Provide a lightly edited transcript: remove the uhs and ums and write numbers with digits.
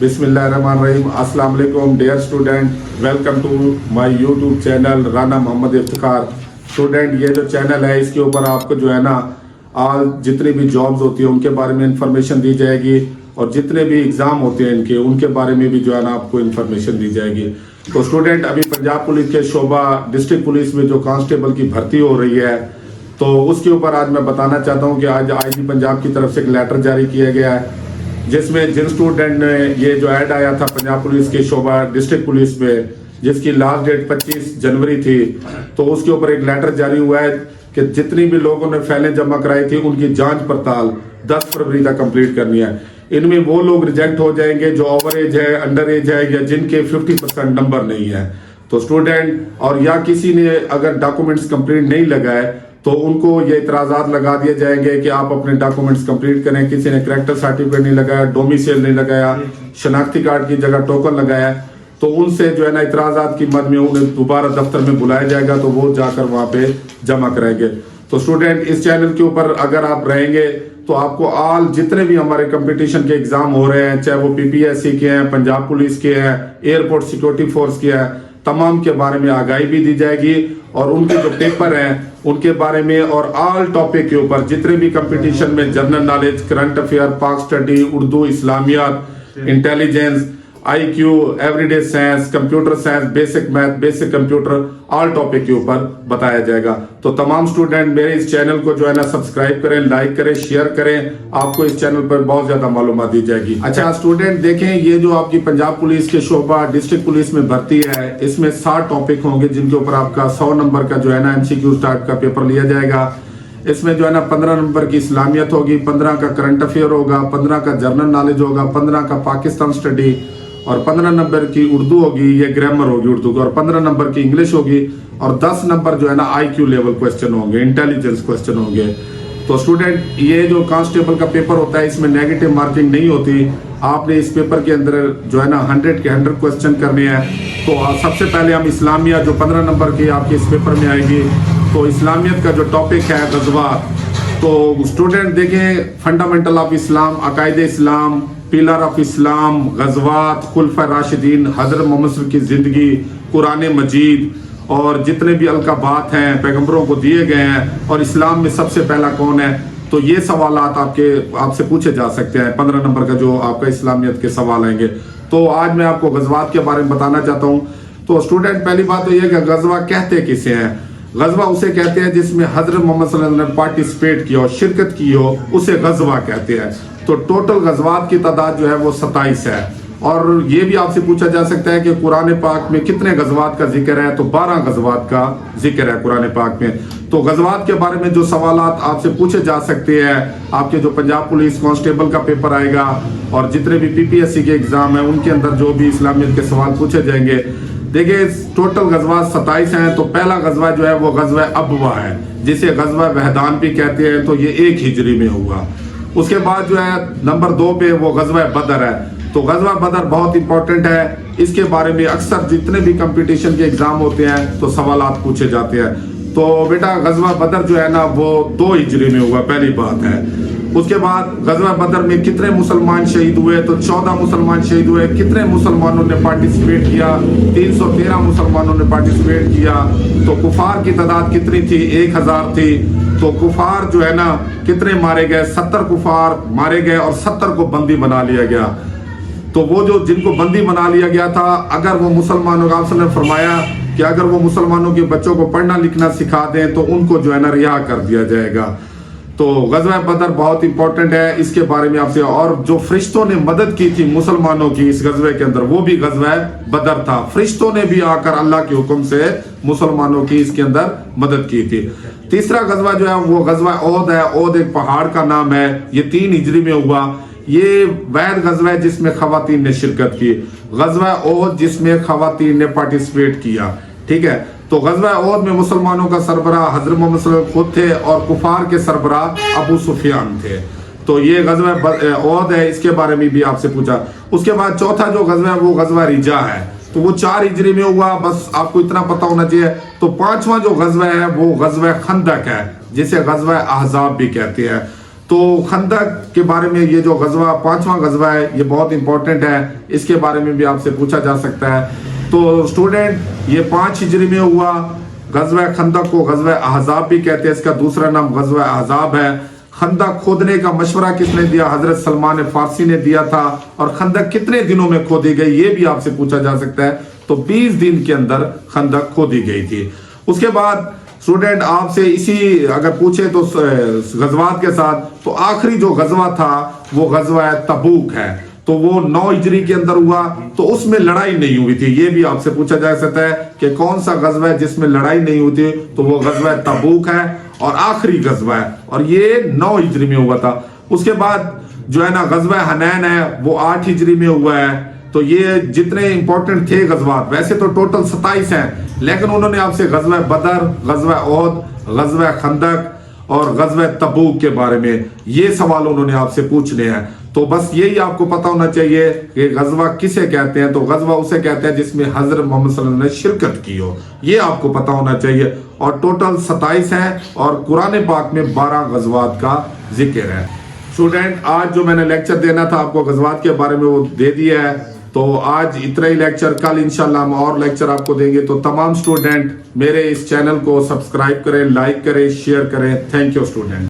बिस्मिल्लाहिर्रहमानिर्रहीम। अस्सलाम वालेकुम dear student, welcome to my YouTube channel Rana Mohammad Iftikhar. Student, ये जो चैनल है इसके ऊपर आपको जो है ना आज जितनी भी जॉब्स होती है उनके बारे में इंफॉर्मेशन दी जाएगी और जितने भी एग्ज़ाम होते हैं इनके उनके बारे में भी जो है ना आपको इंफॉर्मेशन दी जाएगी। तो स्टूडेंट, अभी पंजाब पुलिस के शोबा डिस्ट्रिक्ट पुलिस में जो कांस्टेबल की भर्ती हो रही है तो उसके ऊपर आज मैं बताना चाहता हूँ कि आज आईजी पंजाब की तरफ से एक लेटर जारी किया गया है जिसमें जिन स्टूडेंट ने ये जो ऐड आया था पंजाब पुलिस के शोबा डिस्ट्रिक्ट पुलिस में जिसकी लास्ट डेट 25 जनवरी थी, तो उसके ऊपर एक लेटर जारी हुआ है कि जितनी भी लोगों ने फाइलें जमा कराई थी उनकी जांच पड़ताल 10 फरवरी तक कंप्लीट करनी है। इनमें वो लोग रिजेक्ट हो जाएंगे जो ओवर एज है, अंडर एज है या जिनके 50% नंबर नहीं है। तो स्टूडेंट और या किसी ने अगर डॉक्यूमेंट्स कंप्लीट नहीं लगाए तो उनको ये इतराज़ात लगा दिए जाएंगे कि आप अपने डॉक्यूमेंट्स कंप्लीट करें। किसी ने करैक्टर सर्टिफिकेट नहीं लगाया, डोमिसाइल नहीं लगाया, शनाख्ती कार्ड की जगह टोकन लगाया, तो उनसे जो है ना इतराज़ात की मद में उन्हें दोबारा दफ्तर में बुलाया जाएगा तो वो जाकर वहाँ पे जमा कराएंगे। तो स्टूडेंट, इस चैनल के ऊपर अगर आप रहेंगे तो आपको ऑल जितने भी हमारे कंपटीशन के एग्जाम हो रहे हैं, चाहे वो पीपीएससी के हैं, पंजाब पुलिस के हैं, एयरपोर्ट सिक्योरिटी फोर्स के हैं, तमाम के बारे में आगाही भी दी जाएगी और उनके जो पेपर हैं उनके बारे में और ऑल टॉपिक के ऊपर जितने भी कंपटीशन में general knowledge, current affair, Pak study, Urdu, इस्लामियात, intelligence, IQ, everyday science, computer science, basic math, basic computer, all topic के ऊपर बताया जाएगा। तो तमाम स्टूडेंट मेरे इस चैनल को जो है ना सब्सक्राइब करें, लाइक करें, शेयर करें, आपको इस चैनल पर बहुत ज्यादा मालूमात दी जाएगी। अच्छा स्टूडेंट, देखें ये जो आपकी पंजाब पुलिस के शोबा डिस्ट्रिक्ट पुलिस में भर्ती है इसमें 60 टॉपिक होंगे जिनके ऊपर आपका 100 नंबर का जो है ना MCQ टाइप का पेपर लिया जाएगा। इसमें जो है ना 15 नंबर की इस्लामियत होगी, 15 का करंट अफेयर होगा, 15 का जनरल नॉलेज होगा, 15 का पाकिस्तान स्टडी और 15 नंबर की उर्दू होगी, ये ग्रामर होगी उर्दू की, और 15 नंबर की इंग्लिश होगी और 10 नंबर जो है ना IQ लेवल क्वेश्चन होंगे, इंटेलिजेंस क्वेश्चन होंगे। तो स्टूडेंट, ये जो कांस्टेबल का पेपर होता है इसमें नेगेटिव मार्किंग नहीं होती। आपने इस पेपर के अंदर जो है ना 100 के 100 क्वेश्चन करने हैं। तो सबसे पहले हम इस्लामिया जो 15 नंबर की आपके इस पेपर में आएगी, तो इस्लामियत का जो टॉपिक है गज़वात। तो स्टूडेंट देखें, फंडामेंटल ऑफ इस्लाम, अकायदे इस्लाम, पिलर ऑफ इस्लाम, गज़वात, खुलफा राशिदीन, हज़रत मोहम्मद की ज़िंदगी, कुरान मजीद और जितने भी अलकाबात हैं पैगंबरों को दिए गए हैं और इस्लाम में सबसे पहला कौन है, तो ये सवालात आपसे पूछे जा सकते हैं। 15 नंबर का जो आपका इस्लामियत के सवाल आएंगे। तो आज मैं आपको गज़वात के बारे में बताना चाहता हूँ। तो स्टूडेंट, पहली बात तो ये है कि गज़वा कहते किसे हैं। गज़वा उसे कहते हैं जिसमें हज़रत मोहम्मद सल्लल्लाहु अलैहि वसल्लम ने पार्टिसिपेट किया हो, शिरकत की हो, उसे गज़वा कहते हैं। तो टोटल गज़वात की तादाद जो है वो 27 है। और ये भी आपसे पूछा जा सकता है कि कुरान पाक में कितने गज़वात का जिक्र है, तो 12 गज़वात का जिक्र है कुरान पाक में। तो गज़वात के बारे में जो सवालात आपसे पूछे जा सकते हैं, आपके जो पंजाब पुलिस कांस्टेबल का पेपर आएगा और जितने भी पीपीएससी के एग्जाम है उनके अंदर जो भी इस्लामियत के सवाल पूछे जाएंगे। देखिए, टोटल गज़वात 27 हैं। तो पहला गज़वा जो है वो गज़वा अबवा है जिसे गज़वा वहदान भी कहते हैं, तो ये 1 हिजरी में हुआ। उसके बाद जो है नंबर 2 पे वो गज़वा बदर है। तो गज़वा बदर बहुत इंपॉर्टेंट है, इसके बारे में अक्सर जितने भी कंपटीशन के एग्जाम होते हैं तो सवालात पूछे जाते हैं। तो बेटा गज़वा बदर जो है ना वो 2 हिजरी में हुआ, पहली बात है। उसके बाद गज़वा बदर में कितने मुसलमान शहीद हुए, तो 14 मुसलमान शहीद हुए। कितने मुसलमानों ने पार्टिसिपेट किया, 313 मुसलमानों ने पार्टिसिपेट किया। तो कुफार की तादाद कितनी थी, 1000 थी। तो कुफार जो है ना कितने मारे गए, 70 कुफार मारे गए और 70 को बंदी बना लिया गया। तो वो जो जिनको बंदी बना लिया गया था, अगर वो मुसलमानों का ने फरमाया कि अगर वो मुसलमानों के बच्चों को पढ़ना लिखना सिखा दें तो उनको जो है ना रिहा कर दिया जाएगा। तो गज़वा बदर बहुत इंपॉर्टेंट है, इसके बारे में आपसे। और जो फरिश्तों ने मदद की थी मुसलमानों की इस गज़वे के अंदर, वो भी गज़वा बदर था। फरिश्तों ने भी आकर अल्लाह के हुक्म से मुसलमानों की इसके अंदर मदद की थी। तीसरा गज़वा जो है वो गज़वा ओहद है। ओहद एक पहाड़ का नाम है, ये 3 हिजरी में हुआ। ये वैद गज़वा है जिसमें खवातीन ने शिरकत की। गज़वा ओहद जिसमें खवातीन ने पार्टिसिपेट किया, ठीक है। तो गज़वा ओहद में मुसलमानों का सरबराह हज़रत मोहम्मद सल्लल्लाहु अलैहि वसल्लम खुद थे और कुफार के सरबराह अबू सुफियान थे। तो ये गज़वा ओहद है, इसके बारे में भी आपसे पूछा। उसके बाद चौथा जो गज़वा है वो गज़वा रिजा है। तो वो 4 हिजरी में हुआ, बस आपको इतना पता होना चाहिए। तो 5वां जो गज़वा है वो गज़वा खंदक है जिसे गज़वा अहज़ाब भी कहते हैं। تو خندق کے بارے میں یہ جو غزوہ 5واں غزوہ ہے یہ بہت امپورٹنٹ ہے، اس کے بارے میں بھی آپ سے پوچھا جا سکتا ہے۔ تو اسٹوڈنٹ یہ 5 ہجری میں ہوا غزوہ خندق کو غزوہ احزاب بھی کہتے ہیں، اس کا دوسرا نام غزوہ احزاب ہے۔ خندق کھودنے کا مشورہ کس نے دیا؟ حضرت سلمان فارسی نے دیا تھا۔ اور خندق کتنے دنوں میں کھودی گئی یہ بھی آپ سے پوچھا جا سکتا ہے، تو 20 دن کے اندر خندق کھودی گئی تھی۔ اس کے بعد اسٹوڈنٹ آپ سے اسی اگر پوچھے تو غزوات کے ساتھ تو آخری جو غزوہ تھا وہ غزوہ تبوک ہے، تو وہ 9 ہجری کے اندر ہوا، تو اس میں لڑائی نہیں ہوئی تھی۔ یہ بھی آپ سے پوچھا جا سکتا ہے کہ کون سا غزوہ ہے جس میں لڑائی نہیں ہوئی تھی، تو وہ غزوہ تبوک ہے اور آخری غزوہ ہے، اور یہ 9 ہجری میں ہوا تھا۔ اس کے بعد جو ہے نا غزوہ حنین ہے وہ 8 ہجری میں ہوا ہے۔ تو یہ جتنے امپورٹنٹ تھے غزوات، ویسے تو ٹوٹل 27 ہیں، لیکن انہوں نے آپ سے غزوہ بدر، غزوہ احد، غزوہ خندق اور غزوہ تبوک کے بارے میں یہ سوال انہوں نے آپ سے پوچھنے ہیں۔ تو بس یہی آپ کو پتہ ہونا چاہیے کہ غزوہ کسے کہتے ہیں، تو غزوہ اسے کہتے ہیں جس میں حضرت محمد صلی اللہ علیہ وسلم نے شرکت کی ہو، یہ آپ کو پتہ ہونا چاہیے۔ اور ٹوٹل 27 ہیں اور قرآن پاک میں 12 غزوات کا ذکر ہے۔ اسٹوڈنٹ آج جو میں نے لیکچر دینا تھا آپ کو غزوات کے بارے میں وہ دے دیا ہے، تو آج اتنا ہی لیکچر، کل انشاءاللہ ہم اور لیکچر آپ کو دیں گے۔ تو تمام اسٹوڈنٹ میرے اس چینل کو سبسکرائب کریں، لائک کریں، شیئر کریں۔ Thank you student.